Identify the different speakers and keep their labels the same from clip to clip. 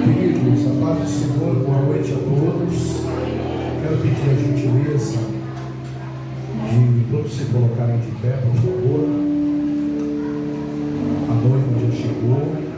Speaker 1: Queridos, a paz do Senhor, boa noite a todos. Quero pedir a gentileza de todos se colocarem de pé, por favor. A noiva já chegou.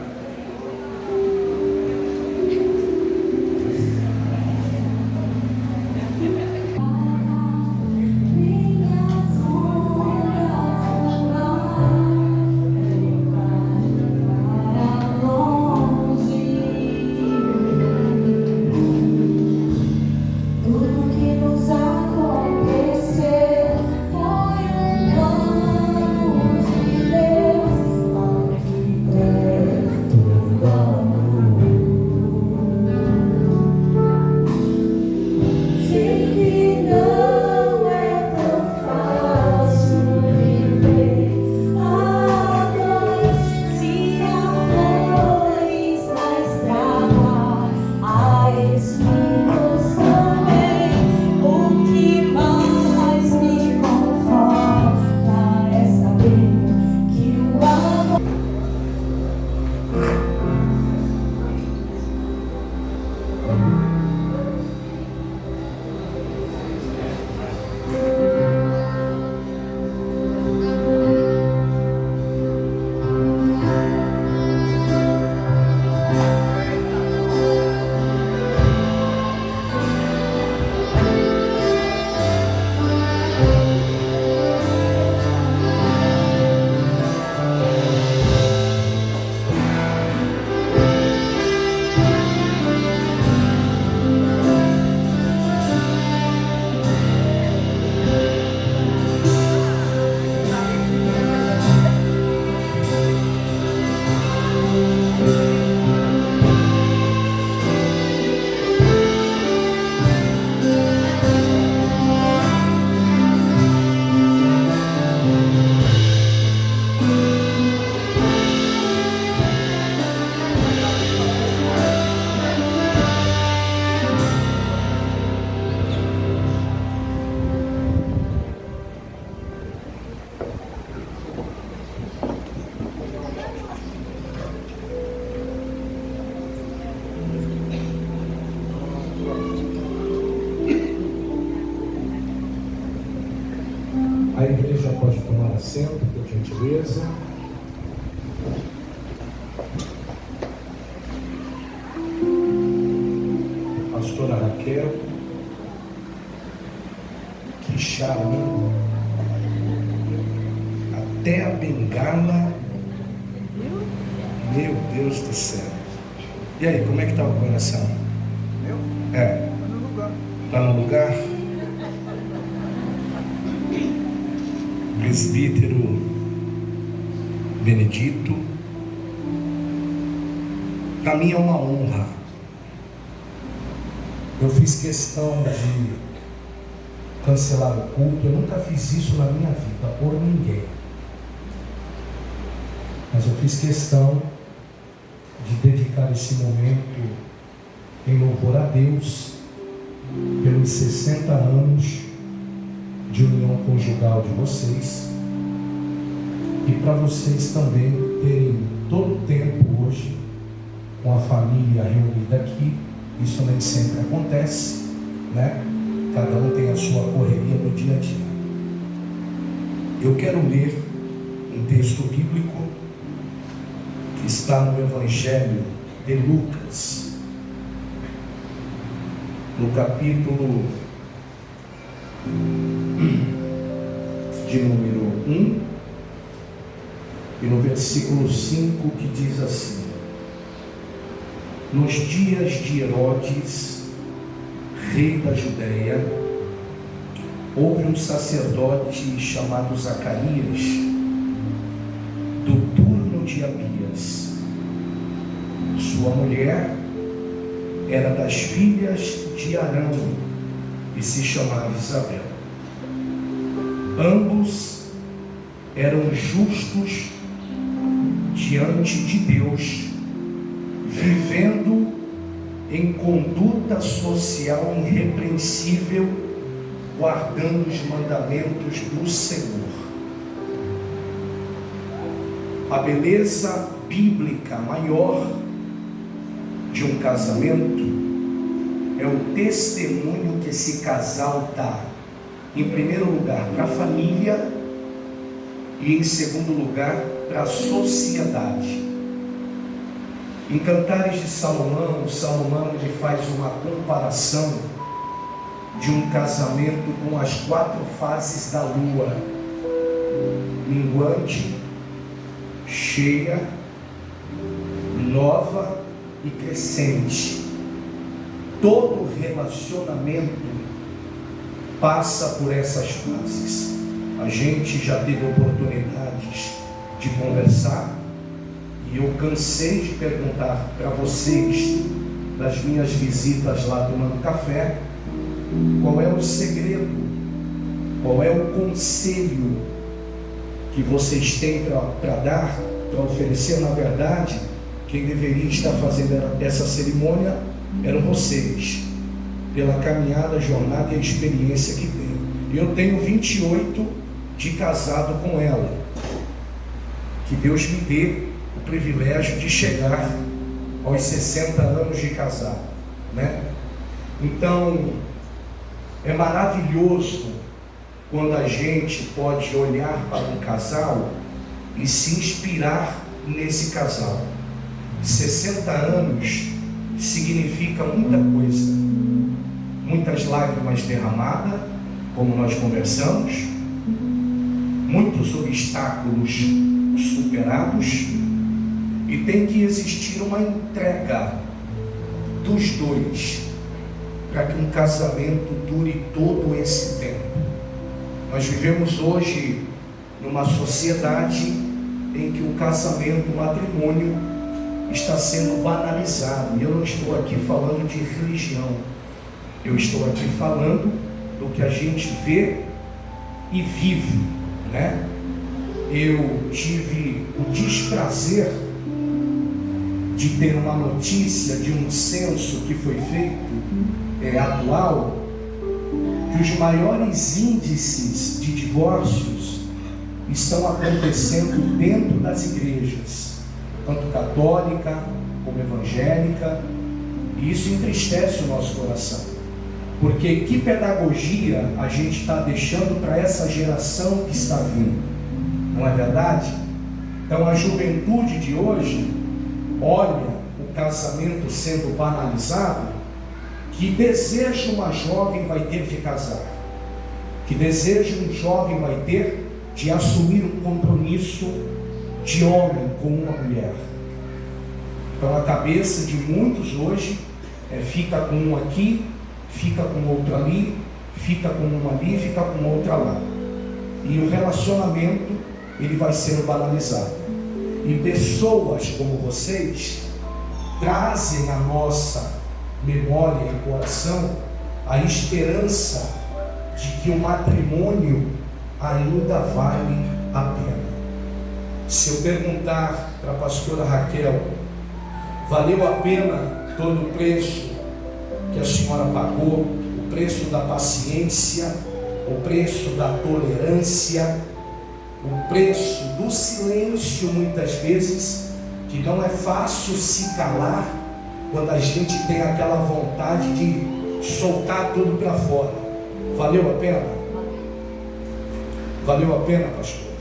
Speaker 1: A igreja pode tomar assento, por gentileza. Pastora Raquel, que charme, até a bengala, meu Deus do céu. E aí, como é que está o coração?
Speaker 2: Meu?
Speaker 1: É.
Speaker 2: Está no lugar.
Speaker 1: Está no lugar? Presbítero Benedito, para mim é uma honra. Eu fiz questão de cancelar o culto. Eu nunca fiz isso na minha vida por ninguém, mas eu fiz questão de dedicar esse momento em louvor a Deus pelos 60 anos de união conjugal de vocês, e para vocês também terem todo o tempo hoje com a família reunida aqui. Isso nem sempre acontece, né? Cada um tem a sua correria no dia a dia. Eu quero ler um texto bíblico que está no Evangelho de Lucas, no capítulo de número 1 e no versículo 5, que diz assim: nos dias de Herodes, rei da Judéia, houve um sacerdote chamado Zacarias, do turno de Abias. Sua mulher era das filhas de Arão e se chamava Isabel. Ambos eram justos diante de Deus, vivendo em conduta social irrepreensível, guardando os mandamentos do Senhor. A beleza bíblica maior de um casamento é o testemunho que esse casal dá, em primeiro lugar, para a família e em segundo lugar, para a sociedade. Em Cantares de Salomão, ele faz uma comparação de um casamento com as 4 fases da lua: minguante, cheia, nova e crescente. Todo relacionamento passa por essas fases. A gente já teve oportunidades de conversar e eu cansei de perguntar para vocês, das minhas visitas lá tomando café, qual é o segredo, qual é o conselho que vocês têm para dar, para oferecer. Na verdade, quem deveria estar fazendo essa cerimônia eram vocês, pela caminhada, jornada e a experiência que tem. Eu tenho 28 de casado com ela. Que Deus me dê o privilégio de chegar aos 60 anos de casado, né? Então, é maravilhoso quando a gente pode olhar para um casal e se inspirar nesse casal. 60 anos significa muita coisa, muitas lágrimas derramadas, como nós conversamos, muitos obstáculos superados, e tem que existir uma entrega dos dois para que um casamento dure todo esse tempo. Nós vivemos hoje numa sociedade em que o casamento, o matrimônio, está sendo banalizado. E eu não estou aqui falando de religião, eu estou aqui falando do que a gente vê e vive, né? Eu tive o desprazer de ter uma notícia de um censo que foi feito, atual, que os maiores índices de divórcios estão acontecendo dentro das igrejas, tanto católica como evangélica, e isso entristece o nosso coração, porque que pedagogia a gente está deixando para essa geração que está vindo, não é verdade? Então a juventude de hoje olha o casamento sendo banalizado, que desejo uma jovem vai ter de casar, que desejo um jovem vai ter de assumir um compromisso de homem com uma mulher. Então a cabeça de muitos hoje fica com um aqui, fica com outro ali, fica com uma ali, fica com outra lá, e o relacionamento ele vai sendo banalizado. E pessoas como vocês trazem à nossa memória e coração a esperança de que o matrimônio ainda vale a pena. Se eu perguntar para a pastora Raquel, valeu a pena todo o preço que a senhora pagou, o preço da paciência, o preço da tolerância, o preço do silêncio, muitas vezes, que não é fácil se calar quando a gente tem aquela vontade de soltar tudo para fora. Valeu a pena? Valeu a pena, pastor?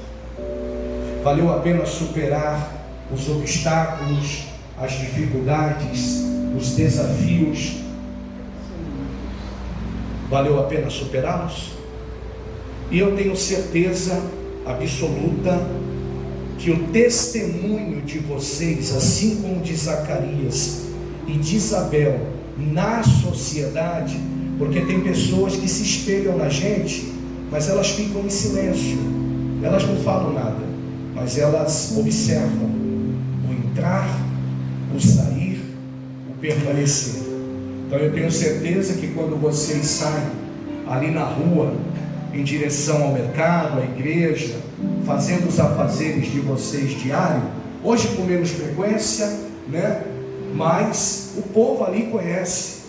Speaker 1: Valeu a pena superar os obstáculos, as dificuldades, os desafios? Valeu a pena superá-los? E eu tenho certeza absoluta que o testemunho de vocês, assim como de Zacarias e de Isabel, na sociedade, porque tem pessoas que se espelham na gente, mas elas ficam em silêncio, elas não falam nada, mas elas observam o entrar, o sair, o permanecer. Então eu tenho certeza que quando vocês saem ali na rua, em direção ao mercado, à igreja, fazendo os afazeres de vocês diário, hoje com menos frequência, né? Mas o povo ali conhece,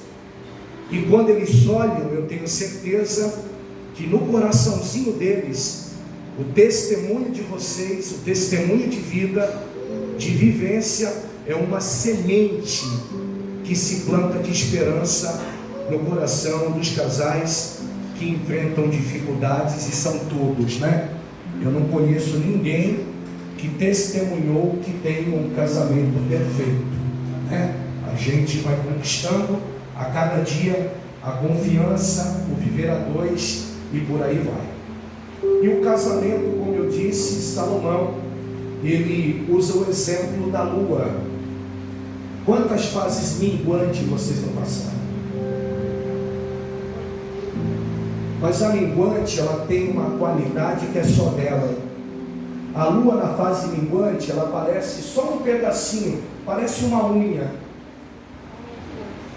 Speaker 1: e quando eles olham, eu tenho certeza que no coraçãozinho deles, o testemunho de vocês, o testemunho de vida, de vivência, é uma semente que se planta de esperança no coração dos casais que enfrentam dificuldades, e são todos, né? Eu não conheço ninguém que testemunhou que tem um casamento perfeito, né? A gente vai conquistando a cada dia a confiança, o viver a dois, e por aí vai. E o casamento, como eu disse, Salomão, ele usa o exemplo da lua. Quantas fases minguantes vocês não passaram? Mas a minguante, ela tem uma qualidade que é só dela. A lua na fase minguante, ela parece só um pedacinho, parece uma unha.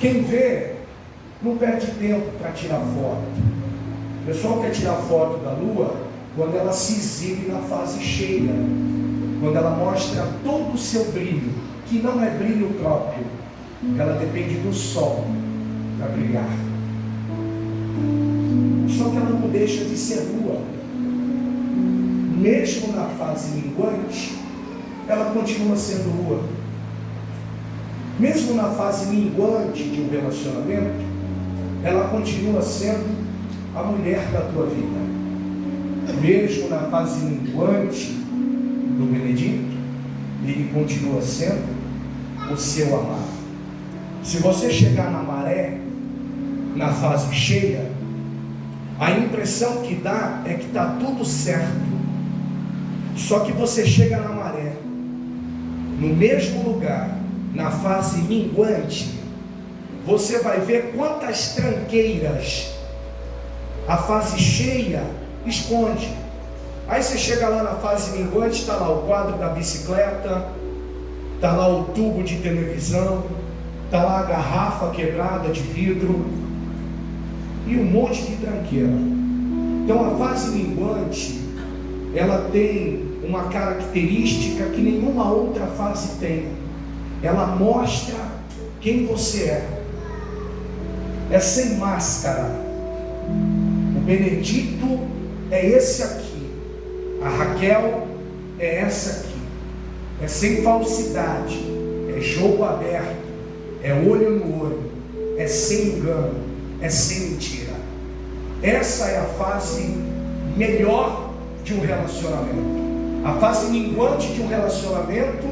Speaker 1: Quem vê, não perde tempo para tirar foto. O pessoal quer tirar foto da lua quando ela se exibe na fase cheia, quando ela mostra todo o seu brilho, que não é brilho próprio, ela depende do sol para brilhar. Só que ela não deixa de ser lua. Mesmo na fase minguante, ela continua sendo lua. Mesmo na fase minguante de um relacionamento, ela continua sendo a mulher da tua vida. Mesmo na fase minguante do Benedito, ele continua sendo o seu amado. Se você chegar na maré, na fase cheia, a impressão que dá é que está tudo certo. Só que você chega na maré, no mesmo lugar, na fase minguante, você vai ver quantas tranqueiras a fase cheia esconde. Aí você chega lá na fase minguante, está lá o quadro da bicicleta, está lá o tubo de televisão, está lá a garrafa quebrada de vidro e um monte de tranqueira. Então a fase minguante, ela tem uma característica que nenhuma outra fase tem. Ela mostra quem você é. É sem máscara. O Benedito é esse aqui. A Raquel é essa aqui. É sem falsidade. É jogo aberto. É olho no olho. É sem engano. É sem mentira. Essa é a fase melhor de um relacionamento. A fase minguante de um relacionamento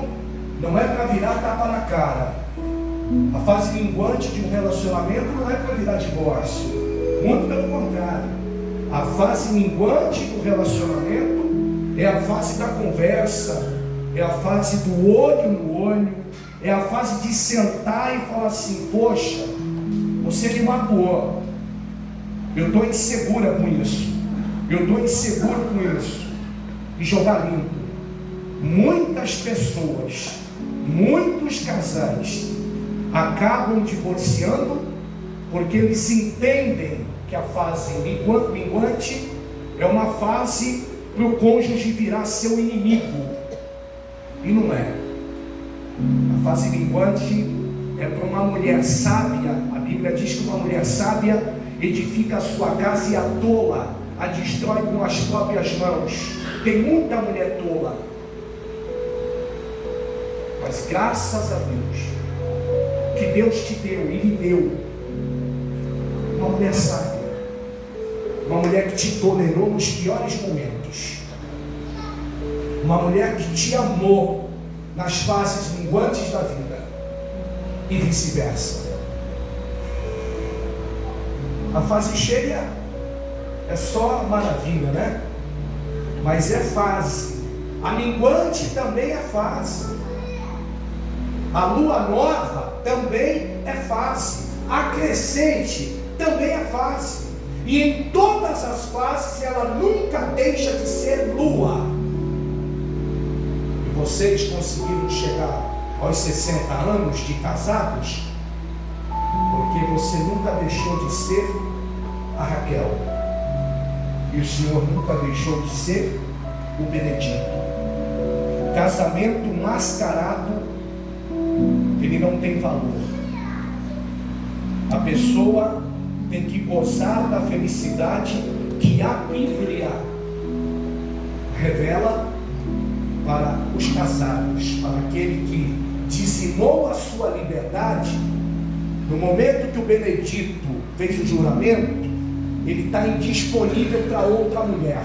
Speaker 1: não é para virar tapa na cara. A fase minguante de um relacionamento não é para virar divórcio. Muito pelo contrário. A fase minguante do relacionamento é a fase da conversa, é a fase do olho no olho, é a fase de sentar e falar assim: poxa, você me magoou, eu estou insegura com isso, eu estou inseguro com isso, e jogar limpo. Muitas pessoas, muitos casais acabam divorciando porque eles entendem que a fase minguante é uma fase para o cônjuge virar seu inimigo, e não é. A fase minguante é para uma mulher sábia. A Bíblia diz que uma mulher sábia edifica a sua casa e a tola a destrói com as próprias mãos. Tem muita mulher tola, mas graças a Deus que Deus te deu e lhe deu uma mulher sábia, uma mulher que te tolerou nos piores momentos, uma mulher que te amou nas fases minguantes da vida, e vice-versa. A fase cheia é só maravilha, né? Mas é fase. A minguante também é fase. A lua nova também é fase. A crescente também é fase. E em todas as fases ela nunca deixa de ser lua. E vocês conseguiram chegar aos 60 anos de casados porque você nunca deixou de ser a Raquel, e o Senhor nunca deixou de ser o Benedito. O casamento mascarado, ele não tem valor. A pessoa tem que gozar da felicidade que a Bíblia revela para os casados, para aquele que dizimou a sua liberdade No momento que o Benedito fez o juramento, ele está indisponível para outra mulher.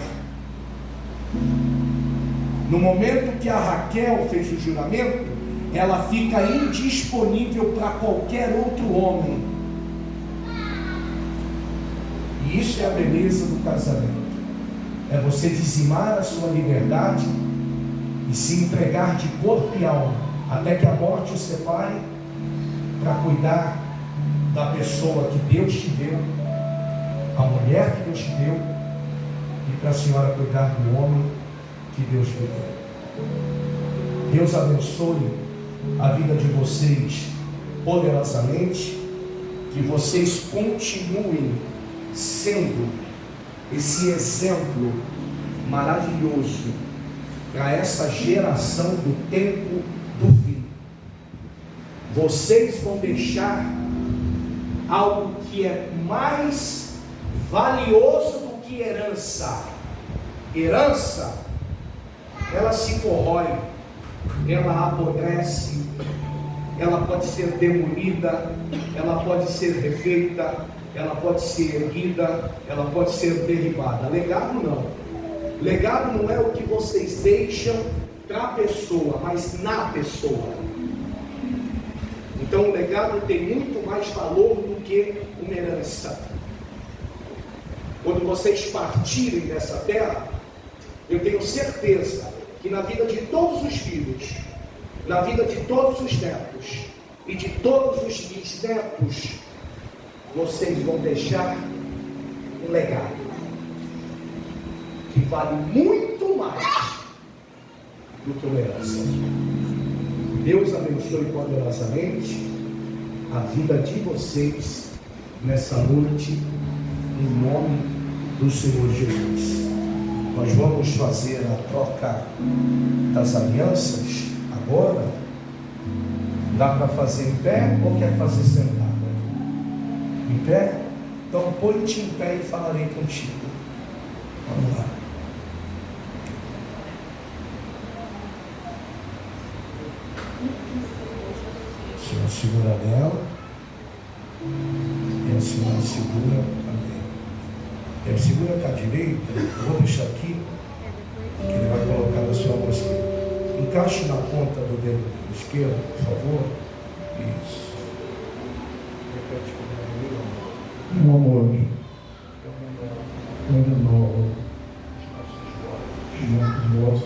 Speaker 1: No momento que a Raquel fez o juramento, ela fica indisponível para qualquer outro homem. E isso é a beleza do casamento. É você dizimar a sua liberdade e se entregar de corpo e alma, até que a morte o separe, para cuidar da pessoa que Deus te deu, a mulher que Deus te deu, e para a senhora cuidar do homem que Deus lhe deu. Deus abençoe a vida de vocês poderosamente, que vocês continuem sendo esse exemplo maravilhoso para essa geração do tempo do fim. Vocês vão deixar algo que é mais valioso do que herança. Herança, ela se corrói, ela apodrece, ela pode ser demolida, ela pode ser refeita, ela pode ser erguida, ela pode ser derribada. Legado não. Legado não é o que vocês deixam para a pessoa, mas na pessoa. Então o legado tem muito mais valor do que uma herança. Quando vocês partirem dessa terra, eu tenho certeza que na vida de todos os filhos, na vida de todos os netos e de todos os bisnetos, vocês vão deixar um legado que vale muito mais do que uma herança. Deus abençoe poderosamente a vida de vocês nessa noite, em nome do Senhor Jesus. Nós vamos fazer a troca das alianças agora. Dá para fazer em pé ou quer fazer sentada? Em pé? Então põe-te em pé e falarei contigo. Vamos lá. O Senhor segura nela e a senhora segura também. Ele segura com a direita, eu vou deixar aqui, que ele vai colocar na sua mão esquerda. Encaixe na ponta do dedo esquerdo, por favor. Isso. Repete comigo.
Speaker 2: Meu amor, eu renovo diante de vós,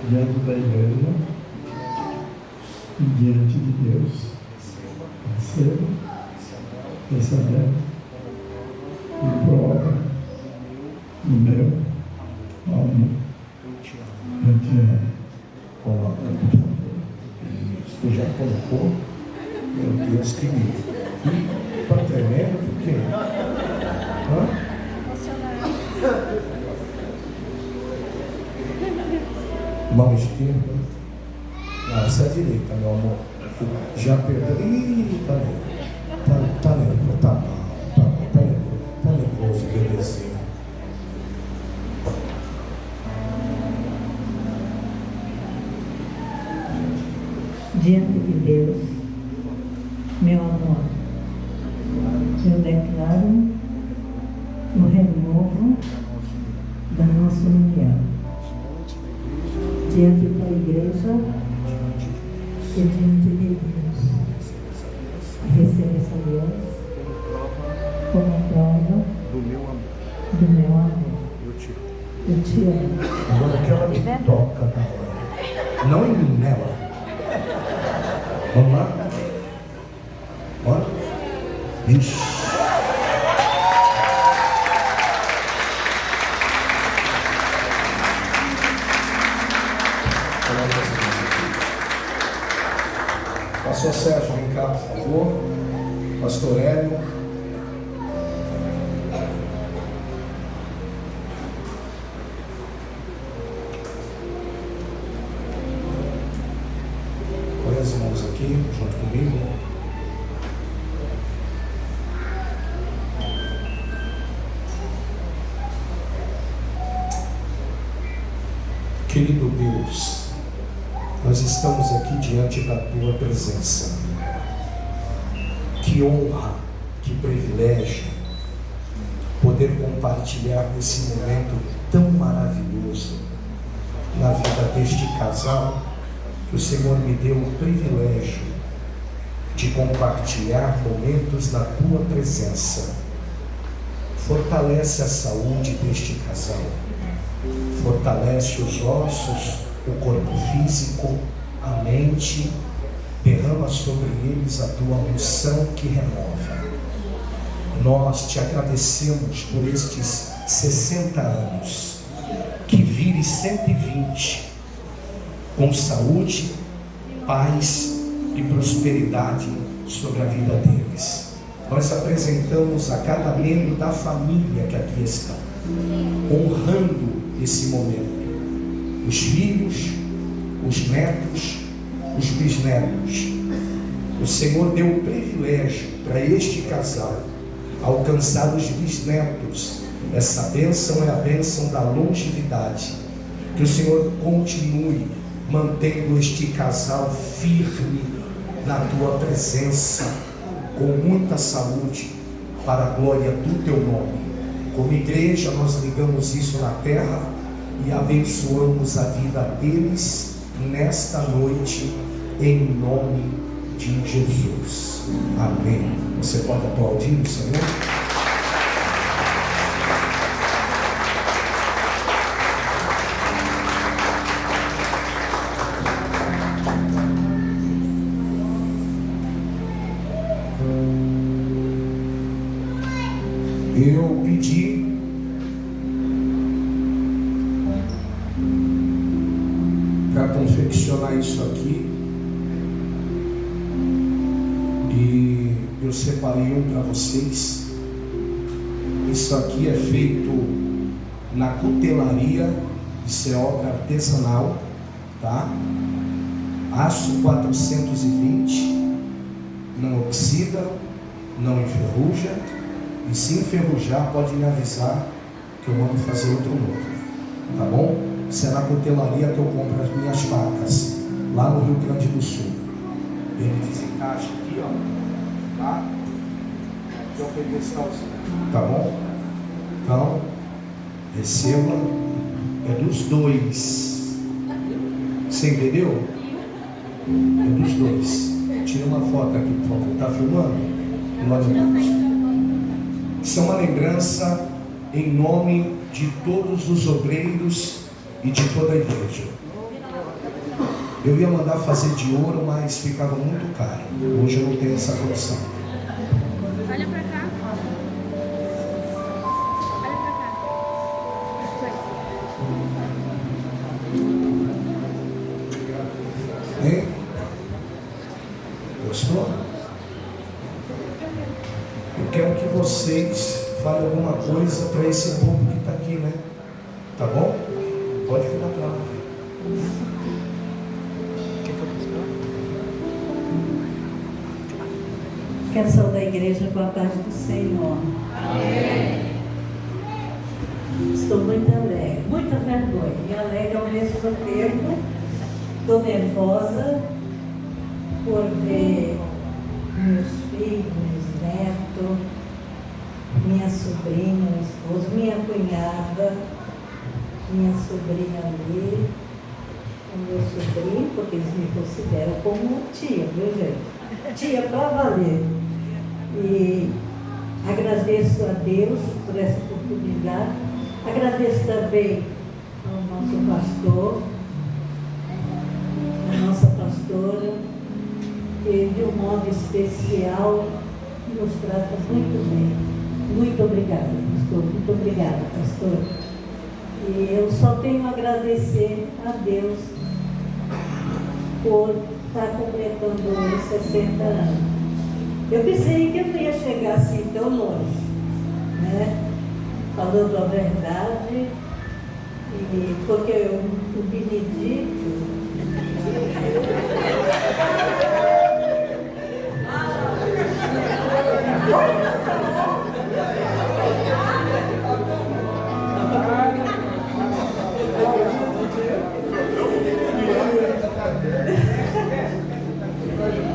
Speaker 2: diante da igreja e diante de Deus. Receba esse anel e prova do meu amor. Eu te amo. Coloca, por favor.
Speaker 1: Isso, tu já colocou? Meu Deus, que lindo. Está tremendo? Por quê? Mão esquerda. Não, essa é a direita, meu amor. Já perdeu. Ih, tá nervoso. Tá nervoso, tá mal. Tá nervoso, bebezinho.
Speaker 3: Diante de Deus, meu amor, eu declaro o renovo da nossa união diante da igreja e diante de Deus. Receba essa aliança como prova do meu amor. Eu te amo.
Speaker 1: Agora que ela me toca na hora. Não em mim, nela. Vamos lá? Bora? Ixi. Pastor Sérgio, vem cá, por favor. Pastor Hélio. Põe as mãos aqui, junto comigo. Querido Deus, nós estamos aqui diante da Tua presença. Que honra, que privilégio poder compartilhar nesse momento tão maravilhoso na vida deste casal, que o Senhor me deu o privilégio de compartilhar momentos na tua presença. Fortalece a saúde deste casal, fortalece os ossos, o corpo físico, a mente, derrama sobre eles a tua unção que renova. Nós te agradecemos por estes 60 anos, que vire 120, com saúde, paz e prosperidade sobre a vida deles. Nós apresentamos a cada membro da família que aqui estão, honrando esse momento. Os filhos, os netos, os bisnetos. O Senhor deu o privilégio para este casal alcançar os bisnetos. Essa bênção é a bênção da longevidade. Que o Senhor continue mantendo este casal firme na tua presença, com muita saúde, para a glória do teu nome. Como igreja, nós ligamos isso na terra e abençoamos a vida deles nesta noite, em nome de Jesus. Amém. Você pode aplaudir o Senhor? Eu pedi para confeccionar isso aqui e eu separei um para vocês. Isso aqui é feito na cutelaria, isso é obra artesanal, tá? Aço 420, não oxida, não enferruja. E se enferrujar, pode me avisar que eu mando fazer outro novo, tá bom? Isso é na cutelaria que eu compro as minhas facas, lá no Rio Grande do Sul. Ele desencaixa aqui, ó, tá? Aqui é o pedestalzinho, tá bom? Então, receba, é dos dois. Você entendeu? É dos dois. Tira uma foto aqui, por favor. Tá filmando? Glória a Deus. Isso é uma lembrança em nome de todos os obreiros e de toda a igreja. Eu ia mandar fazer de ouro, mas ficava muito caro. Hoje eu não tenho essa condição.
Speaker 4: Olha pra cá. Olha pra cá.
Speaker 1: Hein? Gostou? Eu quero que vocês falem alguma coisa para esse povo que está aqui, né? Tá bom? Pode ficar pra lá.
Speaker 3: Quero saudar a igreja com a paz do Senhor. Amém. Estou muito alegre, muita vergonha. Me alegre ao mesmo tempo. Estou nervosa por ver meus filhos, meus netos, minha sobrinha, meu esposo, minha cunhada, minha sobrinha ali, o meu sobrinho, porque eles me consideram como tia, viu gente? Tia para valer. E agradeço a Deus por essa oportunidade. Agradeço também ao nosso pastor, a nossa pastora, que de um modo especial nos trata muito bem. Muito obrigada, pastor. Muito obrigada, pastor. E eu só tenho a agradecer a Deus por estar completando os 60 anos. Eu pensei que eu não ia chegar assim tão longe, né? Falando a verdade, e porque o Benedito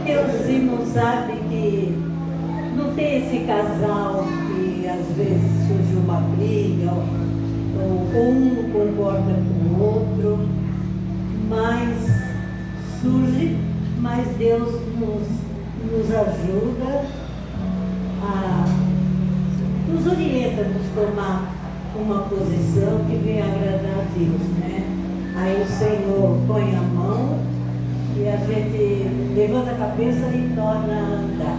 Speaker 3: meus irmãos sabem que esse casal que às vezes surge uma briga, ou um não concorda com o outro, mas surge, mas Deus nos ajuda, nos orienta a nos tomar uma posição que venha agradar a Deus, né? Aí o Senhor põe a mão e a gente levanta a cabeça e torna a andar.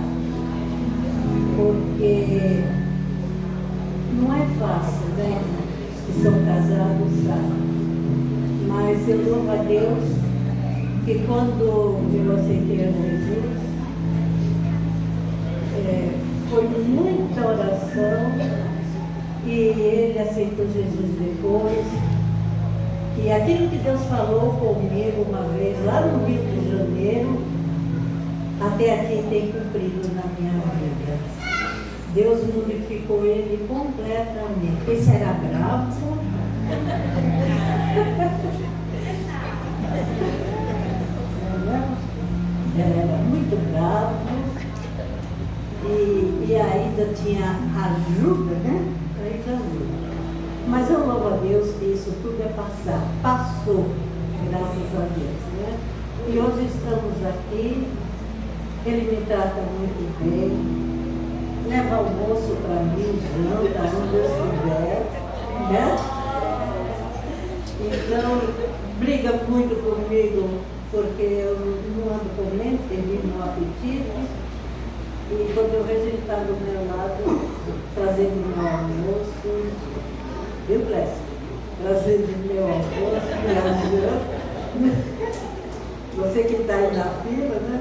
Speaker 3: Porque não é fácil, né? Os que são casados sabem. Mas eu louvo a Deus que quando eu aceitei a Jesus, foi muita oração e ele aceitou Jesus depois. E aquilo que Deus falou comigo uma vez lá no Rio de Janeiro, até aqui tem cumprido na minha vida. Deus modificou ele completamente. Esse era bravo. Era muito bravo. E ainda tinha ajuda, né? Ajuda. Mas eu louvo a Deus que isso tudo é passado. Passou, graças a Deus, né? E hoje estamos aqui. Ele me trata muito bem. Leva almoço para mim, janta, onde Deus quiser, né? Então, briga muito comigo, porque eu não ando comendo, termino no apetite. E quando eu vejo ele está do meu lado, trazendo meu almoço, viu, Clécio? Trazendo meu almoço, minha janta. Você que está aí na fila, né?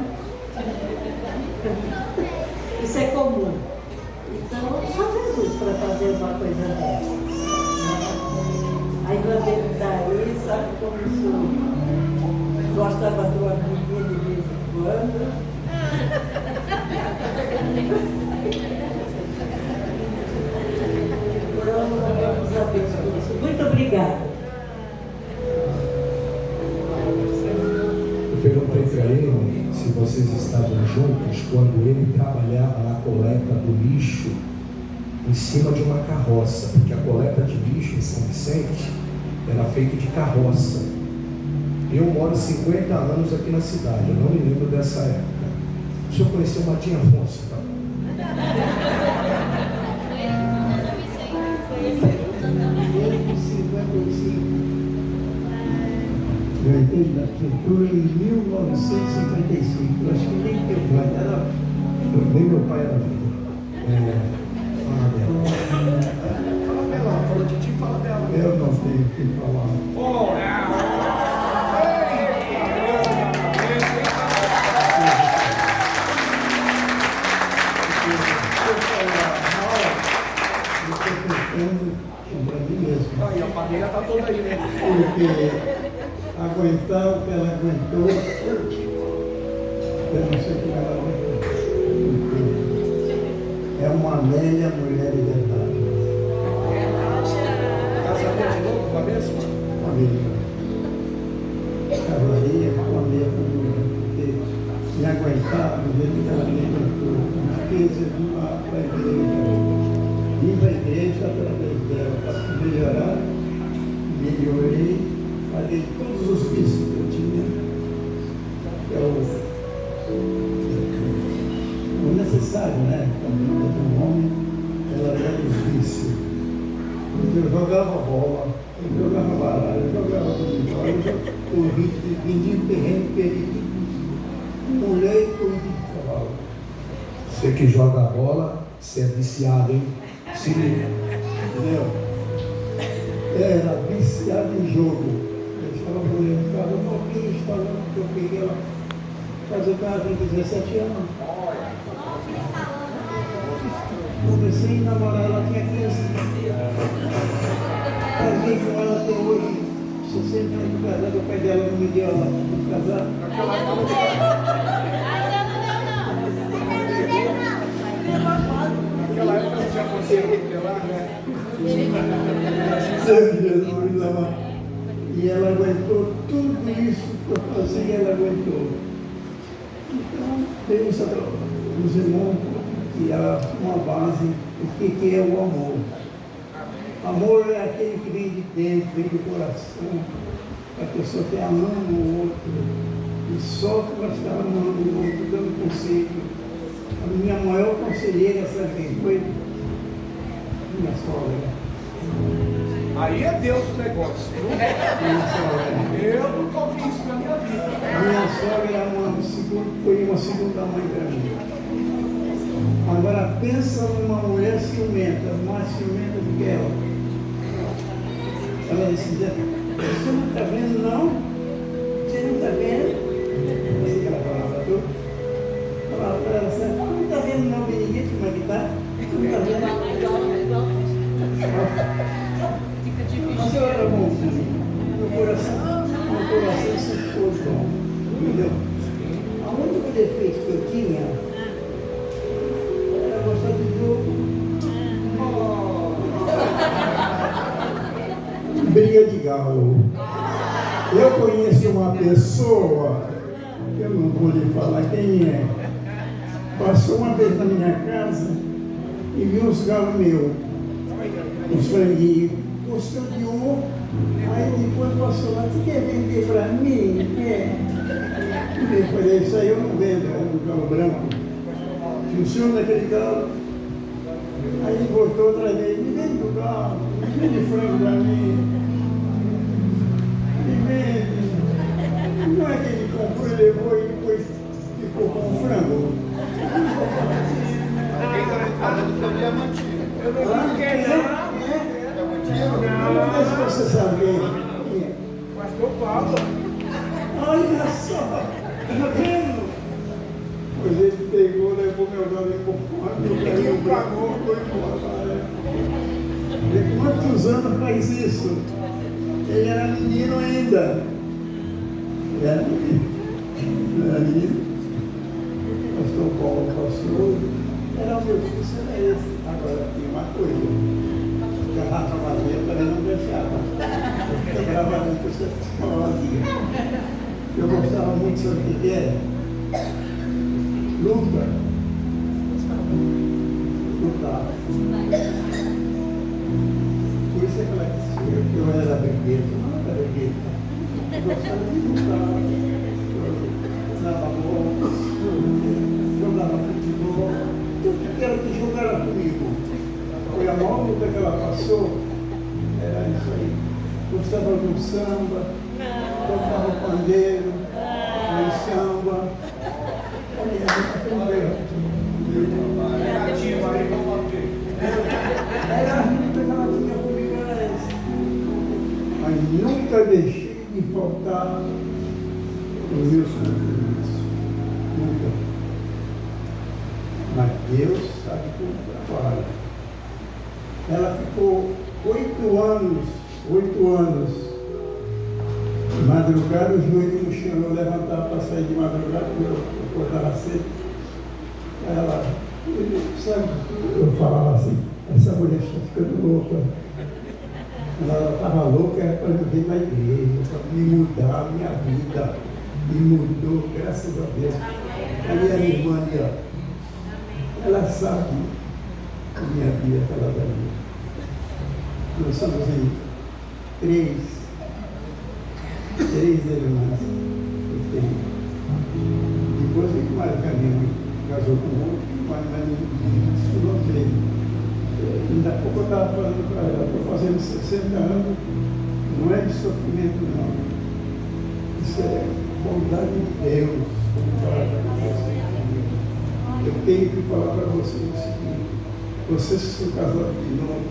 Speaker 3: Isso é comum. Então, só Jesus para fazer uma coisa dessa. A irmã dele está aí, sabe como sou. Gostava de uma menina de vez em quando. Vamos a Deus por isso. Muito obrigada.
Speaker 1: Eu perguntei para ele se vocês estavam juntos quando ele trabalhava na coleta do lixo em cima de uma carroça, porque a coleta de lixo em São Vicente era feita de carroça. Eu moro 50 anos aqui na cidade, eu não me lembro dessa época. O senhor conheceu Martim Afonso, tá?
Speaker 2: Eu entrei na prefeitura em 1955. Eu acho que nem teu pai era.
Speaker 1: Nem meu pai era vivo. Fala dela, fala de ti, fala dela.
Speaker 2: Eu não tenho o que falar. Para mim mesmo.
Speaker 1: E a família está toda aí, né?
Speaker 2: Porque aguentar o que ela aguentou, eu não sei como ela aguentou. Porque é uma velha mulher de verdade.
Speaker 1: Casaria de novo com a mesma?
Speaker 2: Uma mesma. Casaria com a mesma mulher. Porque me aguentar, do jeito que ela me aguentou, fez uma para a igreja. Vim para a igreja através dela para melhorar, melhorei, paguei todos os vícios que eu tinha. O necessário, né? Para a vida de um homem, ela era os vícios. Eu jogava bola, eu jogava baralho, eu jogava dominó, eu corri, vendi terreno, perdi mulher e corri de cavalo.
Speaker 1: Você que joga bola, você é viciado, hein? Se liga.
Speaker 2: Entendeu? Era viciado em jogo. Eu estava olhando para ela, uma vez falando que eu peguei ela, fazer casa com 17 anos. Comecei a namorar, ela tinha 15. Casei com ela até hoje, 60 anos de casado, o pai dela não me deu ela para casar.
Speaker 1: Naquela época não tinha conseguido lá, né?
Speaker 2: Jesus, amado. E ela aguentou tudo isso que eu fazia, ela aguentou. Então, tem essa os irmãos, e ela uma base do que é o amor. Amor é aquele que vem de dentro, vem do coração. A pessoa está amando o outro e sofre, mas está amando o outro, dando conselho. A minha maior conselheira, sabe quem foi? Minha sogra.
Speaker 5: Aí é Deus o negócio.
Speaker 2: Minha sogra.
Speaker 5: Eu nunca ouvi isso na minha vida.
Speaker 2: Minha sogra foi uma segunda mãe para mim. Agora pensa numa mulher ciumenta, mais ciumenta do que ela. Ela dizia, você não está vendo não? Você não está vendo? Assim que ela falava tudo. Falava para ela assim, não está vendo não, Benedito, como é que está? Não está vendo? Mas eu era bonzinho. Meu coração sempre foi bom. Entendeu? O único defeito que eu tinha era gostar de jogo. Briga de galo. Eu conheço uma pessoa, eu não vou lhe falar quem é, passou uma vez na minha casa e viu uns galos meus, uns franguinhos, gostou de um, aí depois passou lá, você quer vender para mim? Eu falei, isso aí eu não vendo, é um galo branco. Funciona aquele galo. Aí ele voltou outra vez, me vende o galo, me vende frango para mim. Me vende. Não é que ele comprou e levou e depois ficou com o frango.
Speaker 5: Alguém está me falando que eu diamantinho. Eu não
Speaker 2: Ah,
Speaker 5: quero
Speaker 2: não. Não sei se você sabe quem é.
Speaker 5: Pastor Paulo.
Speaker 2: Olha só, tá vendo? Pois ele pegou, levou meu nome por fora, meu pagou, foi embora. E quantos anos faz isso? Ele era menino ainda. Ele era menino. Ele era menino. Pastor Paulo passou. Era o meu filho, era esse. Agora tinha uma coisa. Garrafa vazia também não deixava. Eu gravava com você vazia. Eu gostava muito, sabe o que era? Luta. Lutava. Por isso é que ela disse, eu era brigueta, não era brigueta. Eu gostava de lutar. Eu dava bola, jogava futebol, tudo que era que jogara comigo. Foi a maior luta que ela passou, era isso aí. Gostava do samba, tocava pandeiro, no samba. Era a luta que ela tinha comigo, era essa. Mas nunca deixei de faltar os meus compromissos. Nunca. Mas Deus sabe como trabalha. Ela ficou 8 anos, de madrugada, o joelho no chão, eu levantava para sair de madrugada, eu acordava cedo. Ela, sabe, eu falava assim, essa mulher está ficando louca. Ela estava louca, era para eu vir na igreja, para me mudar a minha vida. Me mudou, graças a Deus. A minha irmã ali, ó, ela sabe a minha vida, aquela dali. Nós somos em três irmãs. Depois que Marca mesmo casou com outro, mas estudou três. Ainda há pouco eu estava falando para ela, estou fazendo 60 anos, não é de sofrimento não. Isso é bondade de Deus. Eu tenho que falar para vocês o seguinte, vocês que são casados de novo,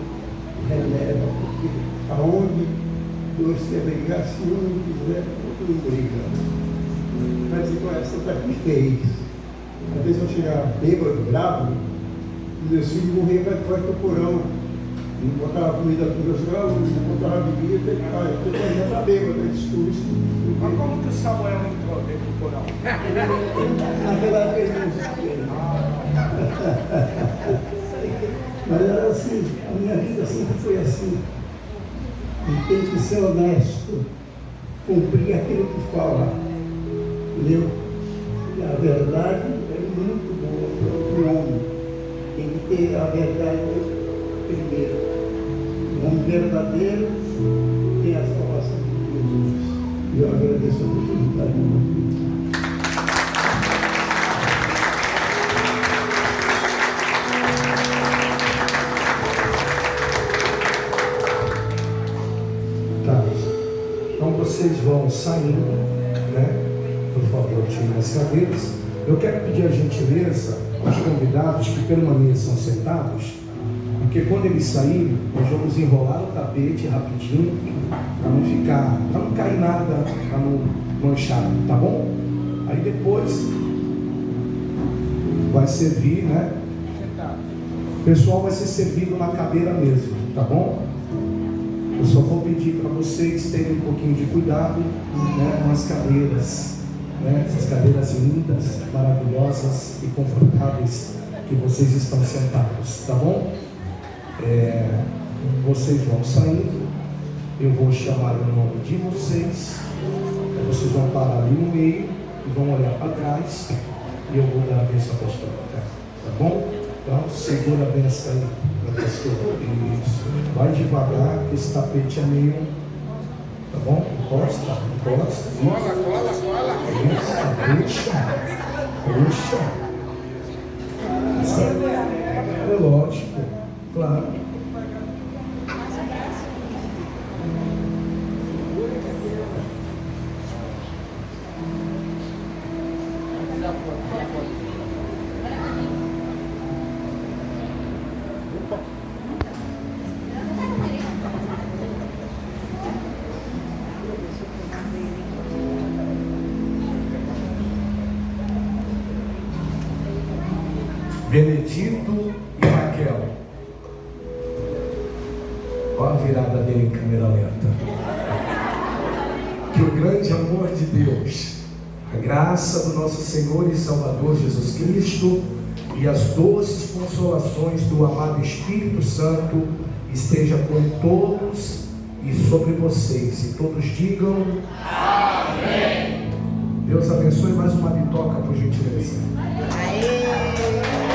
Speaker 2: releva, porque aonde Deus quer brigar, se um não quiser, outro não briga. Mas igual essa daqui fez. Às vezes eu chegava bêbado, bravo, e meus filhos morriam para debaixo do porão. Não botava comida para os meus galos, não botava bebida, eu já estava bêbado, eu disse isso.
Speaker 5: Mas como que o Samuel entrou dentro do porão?
Speaker 2: Naquela época ele não existia. Mas era assim, a minha vida sempre foi assim. E tem que ser honesto, cumprir aquilo que fala. Entendeu? E a verdade é muito boa para o homem. porque a verdade é primeiro. O homem verdadeiro tem a salvação de Jesus. E eu agradeço a oportunidade de ouvir.
Speaker 1: Tá. Então vocês vão saindo, né? Por favor, tirem as cadeiras. Eu quero pedir a gentileza aos convidados que permaneçam sentados, porque quando eles saírem, nós vamos enrolar o tapete rapidinho, para não cair nada, para não manchar, tá bom? Aí depois vai servir, né? O pessoal vai ser servido na cadeira mesmo, tá bom? Eu só vou pedir para vocês terem um pouquinho de cuidado, né, com as cadeiras, né? Essas cadeiras lindas, maravilhosas e confortáveis que vocês estão sentados, tá bom? Vocês vão saindo, eu vou chamar o nome de vocês, vocês vão parar ali no meio e vão olhar para trás e eu vou dar a bênção apostólica, tá bom? Então segura a bênção aí, pastor. Isso. Vai devagar, que esse tapete é meio, tá bom? Encosta.
Speaker 5: Cola.
Speaker 1: Isso, puxa. É lógico, claro. Benedito e Raquel. Olha a virada dele em câmera lenta. Que o grande amor de Deus, a graça do nosso Senhor e Salvador Jesus Cristo e as doces consolações do amado Espírito Santo esteja com todos e sobre vocês. E todos digam amém. Deus abençoe. Mais uma bitoca, por gentileza.
Speaker 3: Aê!